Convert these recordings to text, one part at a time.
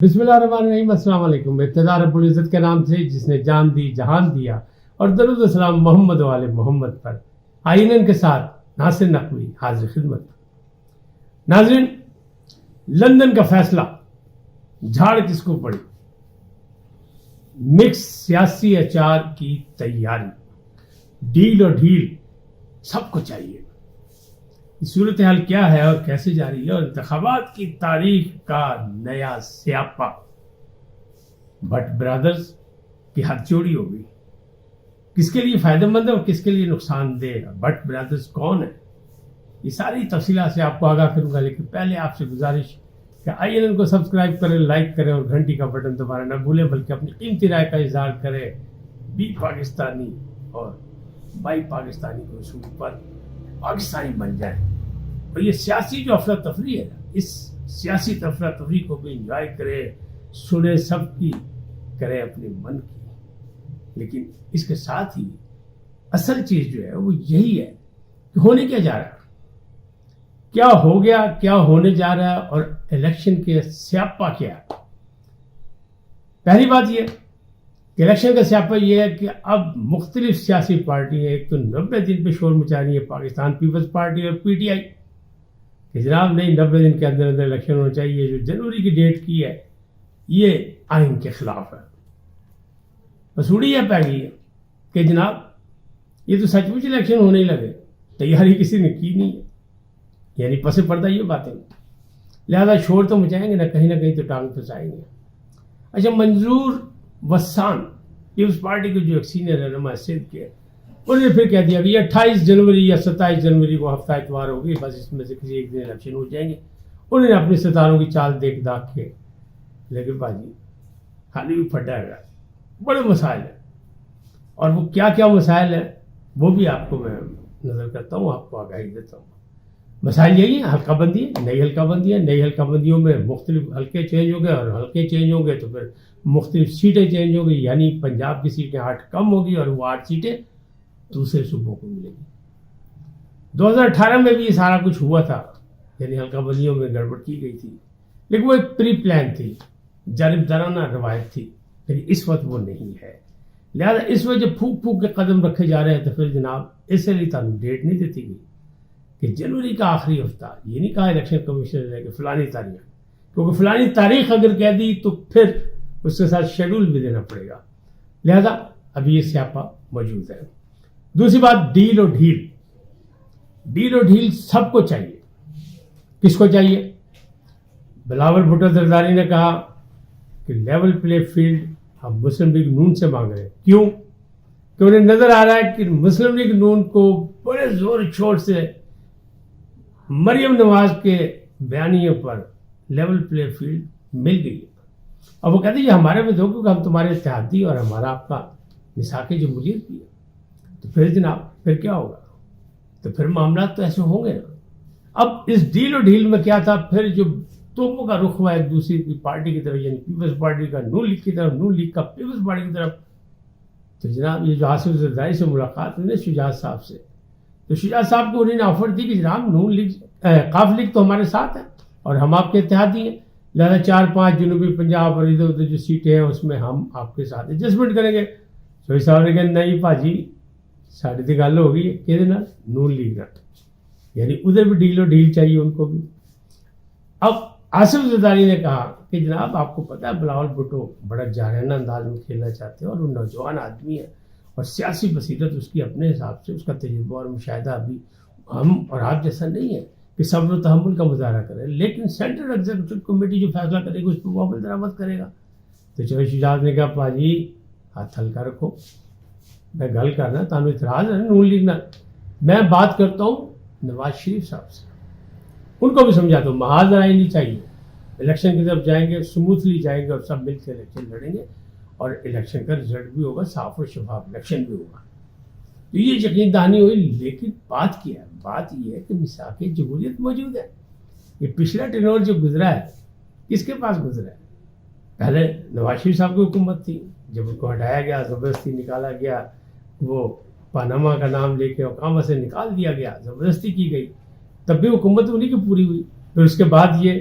بسم اللہ الرحمن الرحیم۔ السلام علیکم۔ ابتدا رب العزت کے نام سے جس نے جان دی جہان دیا، اور درود السلام محمد والے محمد پر۔ آئینن کے ساتھ ناصر نقوی حاضر خدمت۔ ناظرین، لندن کا فیصلہ جھاڑ کس کو پڑی؟ مکس سیاسی اچار کی تیاری، ڈیل اور ڈھیل سب کو چاہیے۔ صورتحال کیا ہے اور کیسے جاری ہے، اور انتخابات کی تاریخ کا نیا سیاپا۔ بٹ برادرز کی ہتھ جوڑی ہو گئی، کس کے لیے فائدہ مند ہے اور کس کے لیے نقصان دہ؟ بٹ برادرز کون ہے؟ یہ ساری تفصیلات سے آپ کو آگاہ کروں گا، لیکن پہلے آپ سے گزارش کہ INN کو سبسکرائب کریں، لائک کریں اور گھنٹی کا بٹن دبانا نہ بھولیں، بلکہ اپنی قیمتی رائے کا اظہار کریں۔ بی پاکستانی اور بائی پاکستانی کے اصول پر پاکستانی بن جائیں، اور یہ سیاسی جو افراتفری ہے، اس سیاسی افراتفری کو بھی انجوائے کرے، سنے سب کی، کرے اپنے من کی۔ لیکن اس کے ساتھ ہی اصل چیز جو ہے وہ یہی ہے کہ ہونے کیا جا رہا ہے، کیا ہو گیا، کیا ہونے جا رہا ہے، اور الیکشن کے سیاپا کیا ہے۔ پہلی بات یہ کہ الیکشن کا سیاپا یہ ہے کہ اب مختلف سیاسی پارٹیاں ایک تو 90 دن پہ شور مچا رہی ہے، پاکستان پیپلز پارٹی اور PTI، کہ جناب نہیں، 90 دن کے اندر اندر الیکشن ہونا چاہیے۔ جو جنوری کی ڈیٹ کی ہے یہ آئین کے خلاف ہے۔ مسوڑی یہ پہ گئی ہے کہ جناب یہ تو سچ مچ الیکشن ہونے ہی لگے، تیاری کسی نے کی نہیں ہے، یعنی پس پردہ یہ باتیں، لہذا شور تو مچائیں گے نہ کہیں تو ٹانگ پھنسائیں گے۔ اچھا، منظور وسان پیپلز پارٹی کے جو ایک سینئر رہنما سندھ کے، انہوں نے پھر کہہ دیا کہ یہ 28 جنوری یا 27 جنوری کو ہفتہ اتوار ہوگی، بس اس میں سے کسی ایک دن الیکشن ہو جائیں گے۔ انہوں نے اپنے ستاروں کی چال دیکھ داکھ کے، لیکن باجی خالی بھی پھٹا ہے، بڑے مسائل ہیں، اور وہ کیا کیا مسائل ہیں وہ بھی آپ کو میں نظر کرتا ہوں، آپ کو آگاہی دیتا ہوں۔ مسائل یہی ہیں، حلقہ بندی ہے، نئی حلقہ بندی ہے، نئی حلقہ بندیوں میں مختلف حلقے چینج ہو گئے، اور حلقے چینج ہوں گے تو پھر مختلف سیٹیں چینج ہوں گی، یعنی پنجاب کی سیٹیں 8 کم ہوگی اور وہ 8 سیٹیں دوسرے صوبوں کو ملے گی۔ 2018 میں بھی یہ سارا کچھ ہوا تھا، یعنی حلقہ بندیوں میں گڑبڑ کی گئی تھی، لیکن وہ ایک پری پلان تھی، جانبدارانہ روایت تھی، لیکن اس وقت وہ نہیں ہے۔ لہذا اس وقت جب پھونک پھونک کے قدم رکھے جا رہے ہیں تو پھر جناب اس لیے تعلق ڈیٹ نہیں دیتی گئی کہ جنوری کا آخری ہفتہ، یہ نہیں کہا الیکشن کمیشن نے کہ فلانی تاریخ، کیونکہ فلانی تاریخ اگر کہہ دی تو پھر اس کے ساتھ شیڈول بھی دینا پڑے گا، لہذا ابھی یہ سیاپا موجود ہے۔ دوسری بات، ڈیل اور ڈھیل۔ ڈیل اور ڈھیل سب کو چاہیے۔ کس کو چاہیے؟ بلاول بھٹو زرداری نے کہا کہ لیول پلے فیلڈ ہم مسلم لیگ نون سے مانگ رہے ہیں۔ کیوں؟ کہ انہیں نظر آ رہا ہے کہ مسلم لیگ نون کو بڑے زور شور سے مریم نواز کے بیانیوں پر لیول پلے فیلڈ مل گئی ہے، اور وہ کہتے ہیں یہ ہمارے میں دو، کیونکہ ہم تمہارے اتحادی اور ہمارا آپ کا میثاق جمہوریت بھی ہے۔ تو پھر جناب پھر کیا ہوگا؟ تو پھر معاملات تو ایسے ہوں گے نا۔ اب اس ڈیل اور ڈھیل میں کیا تھا، پھر جو توپوں کا رخ ہوا ایک دوسری کی پارٹی کی طرف، یعنی پیپلز پارٹی کا نون لیگ کی طرف، نون لیگ کا پیپلز پارٹی کی طرف، تو جناب یہ جو آصف زرداری سے ملاقات ہوئی نا شجاعت صاحب سے، تو شجاعت صاحب کو انہوں نے آفر دی کہ جناب نون لیگ قاف لیگ تو ہمارے ساتھ ہے اور ہم آپ کے اتحادی ہیں، لہٰذا 4-5 جنوبی پنجاب اور ادھر ادھر جو سیٹیں ہیں اس میں ہم آپ کے ساتھ ایڈجسٹمنٹ کریں گے۔ شوئی صاحب نے کہا نہیں بھاجی، ساڑی تو گل ہو گئی کہ نون لیگ نہ، یعنی ادھر بھی ڈیل اور ڈھیل چاہیے ان کو بھی۔ اب آصف زرداری نے کہا کہ جناب آپ کو پتا ہے بلاول بھٹو بڑا جارحانہ انداز میں کھیلنا چاہتے ہیں، اور وہ نوجوان آدمی ہے اور سیاسی بصیرت اس کی اپنے حساب سے، اس کا تجربہ اور مشاہدہ ابھی ہم اور آپ جیسا نہیں ہے کہ صبر و تحمل کا مظاہرہ کرے، لیکن سینٹرل ایگزیکٹو کمیٹی جو فیصلہ کرے گی اس پہ وہ عمل درآمد کرے گا۔ تو چوہے شجاعت نے کہا پاجی ہاتھ ہلکا رکھو، میں گل کرنا تمہیں اعتراض ہے نون لیگ نہ، میں بات کرتا ہوں نواز شریف صاحب سے، ان کو بھی سمجھاتا ہوں محاذ رائے نہیں چاہیے، الیکشن کی طرف جائیں گے، سموتھلی جائیں گے اور سب مل کے الیکشن لڑیں گے، اور الیکشن کا رزلٹ بھی ہوگا، صاف اور شفاف الیکشن بھی ہوگا۔ تو یہ یقین دہانی ہوئی، لیکن بات کیا ہے؟ بات یہ ہے کہ میثاق جمہوریت موجود ہے۔ یہ پچھلا ٹینور جو گزرا ہے کس کے پاس گزرا ہے؟ پہلے نواز شریف صاحب کی حکومت تھی، جب ان کو ہٹایا گیا، زبردستی نکالا گیا، وہ پاناما کا نام لے کے اوکاما سے نکال دیا گیا، زبردستی کی گئی، تب بھی حکومت انہیں کی پوری ہوئی۔ پھر اس کے بعد یہ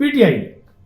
PTI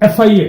FIA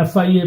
FIA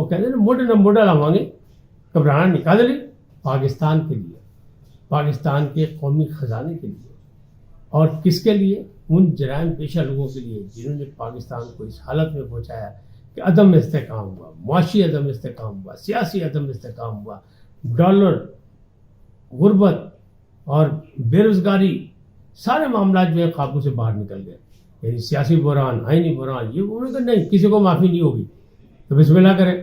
وہ کہتے ہیں موٹے نہ موٹا لاؤں گے گھبرانا نکال لیں پاکستان کے لیے، پاکستان کے قومی خزانے کے لیے، اور کس کے لیے؟ ان جرائم پیشہ لوگوں کے لیے جنہوں نے پاکستان کو اس حالت میں پہنچایا کہ عدم استحکام ہوا، معاشی عدم استحکام ہوا، سیاسی عدم استحکام ہوا، ڈالر، غربت اور بے روزگاری، سارے معاملات جو ہے قابو سے باہر نکل گئے. یعنی سیاسی بحران، آئینی بحران، یہ انہوں نے کہا نہیں کسی کو معافی نہیں ہوگی تو بسم اللہ کریں.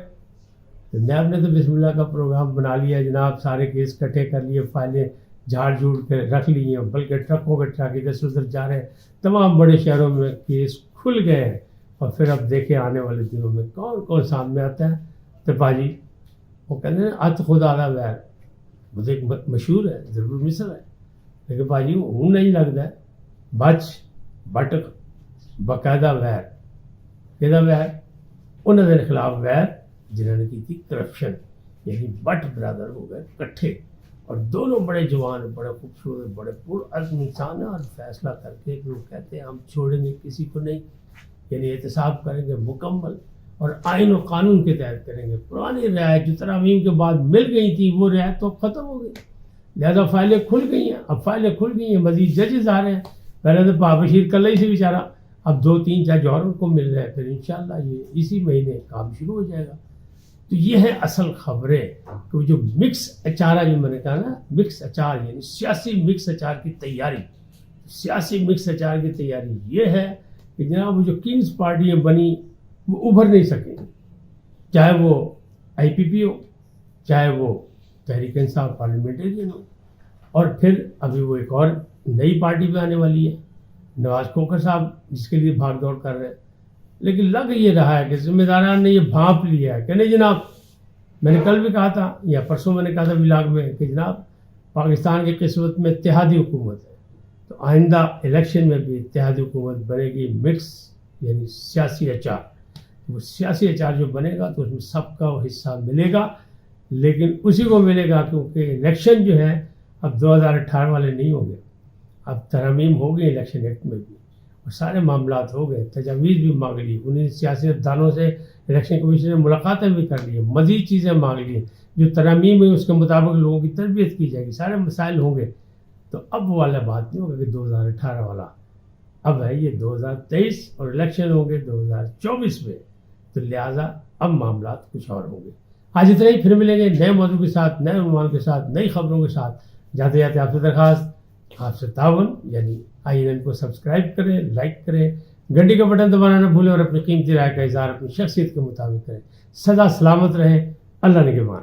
تو نیب نے تو بسم اللہ کا پروگرام بنا لیا جناب، سارے کیس کٹھے کر لیے، فائلیں جھاڑ جھوڑ کے رکھ لی ہیں، بلکہ ٹرکوں کے ٹرک ادھر سے ادھر جا رہے ہیں، تمام بڑے شہروں میں کیس کھل گئے ہیں. اور پھر اب دیکھیں آنے والے دنوں میں کون کون سامنے آتا ہے. تو باجی وہ کہتے ہیں ات خود آدھا ویر، مجھے ایک مشہور ہے ضرور مصر ہے، لیکن باجی ہوں نہیں لگتا ہے بچ بٹک باقاعدہ ویر، کہدا ویر انہوں نے خلاف ویر جنہوں نے کی تھی کرپشن. یعنی بٹ برادر ہو گئے کٹھے، اور دونوں بڑے جوان، بڑے خوبصورت، بڑے پرعزم انسان ہیں، اور فیصلہ کر کے لوگ کہتے ہیں ہم چھوڑیں گے کسی کو نہیں. یعنی احتساب کریں گے مکمل، اور آئین و قانون کے تحت کریں گے. پرانی رعایت جو ترامیم کے بعد مل گئی تھی وہ رعایت تو ختم ہو گئی، لہذا فائلیں کھل گئی ہیں. اب فائلیں کھل گئی ہیں، مزید ججز آ رہے ہیں. پہلے تو بشیر کلئی سے بیچارہ، اب 2-3 جج اور ان کو مل رہے ہیں. پھر انشاءاللہ یہ اسی مہینے کام شروع ہو جائے گا. تو یہ ہے اصل خبریں کہ جو مکس اچارہ جو میں نے کہا نا، مکس اچار یعنی سیاسی مکس اچار کی تیاری، سیاسی مکس اچار کی تیاری یہ ہے کہ جناب وہ جو کنگز پارٹیاں بنی وہ ابھر نہیں سکیں، چاہے وہ آئی پی پی ہو، چاہے وہ تحریک انصاف پارلیمنٹرین ہو، اور پھر ابھی وہ ایک اور نئی پارٹی بھی آنے والی ہے نواز کھوکھر صاحب، جس کے لیے بھاگ دوڑ کر رہے ہیں. لیکن لگ یہ رہا ہے کہ ذمہ داران نے یہ بھانپ لیا ہے کہ نہیں جناب، میں نے کل بھی کہا تھا یا پرسوں میں نے کہا تھا ولاگ میں کہ جناب پاکستان کی قسمت میں اتحادی حکومت ہے، تو آئندہ الیکشن میں بھی اتحادی حکومت بنے گی مکس یعنی سیاسی اچار. وہ سیاسی اچار جو بنے گا تو اس میں سب کا حصہ ملے گا، لیکن اسی کو ملے گا کیونکہ الیکشن جو ہے اب 2018 والے نہیں ہوں گے. اب ترمیم ہو گئی الیکشن ایکٹ میں بھی، اور سارے معاملات ہو گئے، تجاویز بھی مانگ لی، انہیں سیاستدانوں سے الیکشن کمیشن نے ملاقاتیں بھی کر لی، مزید چیزیں مانگ لی جو ترمیم ہے اس کے مطابق لوگوں کی تربیت کی جائے گی، سارے مسائل ہوں گے. تو اب وہ والا بات نہیں ہوگا کہ 2018 والا، اب ہے یہ 2023 اور الیکشن ہوں گے 2024 میں. تو لہٰذا اب معاملات کچھ اور ہوں گے. آج اتنا ہی، پھر ملیں گے نئے موضوع کے ساتھ، نئے عنوان کے ساتھ، نئی خبروں کے ساتھ. جاتے جاتے آپ سے درخواست، آپ سے تعاون، یعنی INN کو سبسکرائب کریں، لائک کریں، گھنٹی کا بٹن دبانا نہ بھولیں، اور اپنی قیمتی رائے کا اظہار اپنی شخصیت کے مطابق کریں. سدا سلامت رہیں، اللہ نگہبان.